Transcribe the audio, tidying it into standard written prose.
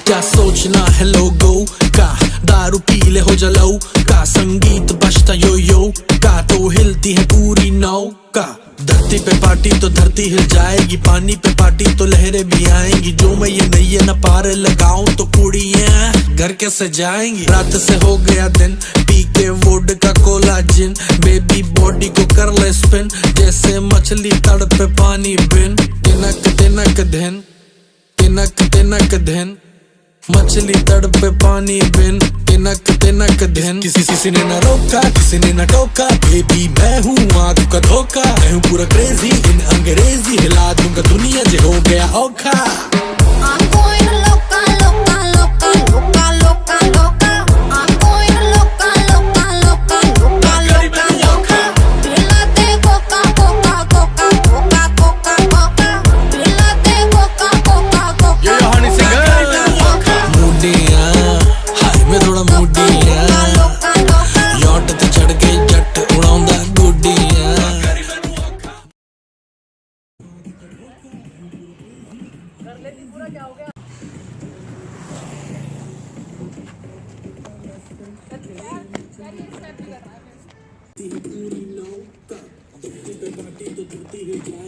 क्या सोचना है लोगों का, दारू पी ले हो जलाऊ का, संगीत बजता यो यो का तो हिलती है पूरी नौका। धरती पे पार्टी तो धरती हिल जाएगी, पानी पे पार्टी तो लहरें भी आएंगी। जो मैं ये नैये न पार लगाऊं तो कुड़ियां घर कैसे जाएंगी। रात से हो गया दिन, पी के वोड का कोला जिन, बेबी बॉडी को कर ले स्पिन, जैसे मछली तड़पे पानी बिन। तिनक तिनक दिन, तिनक तिनक दिन, मछली तड़पे पानी बिन, तिनक तिनक दिन। किसी ने न रोका, किसी ने न टोका, बेबी मैं हूँ आँख का धोखा। मैं हूँ पूरा क्रेजी इन अंग्रेजी, हिला दूंगा दुनिया जे हो गया औखा। पूरी नौका, धरती पे पार्टी तो धरती हिल जाए।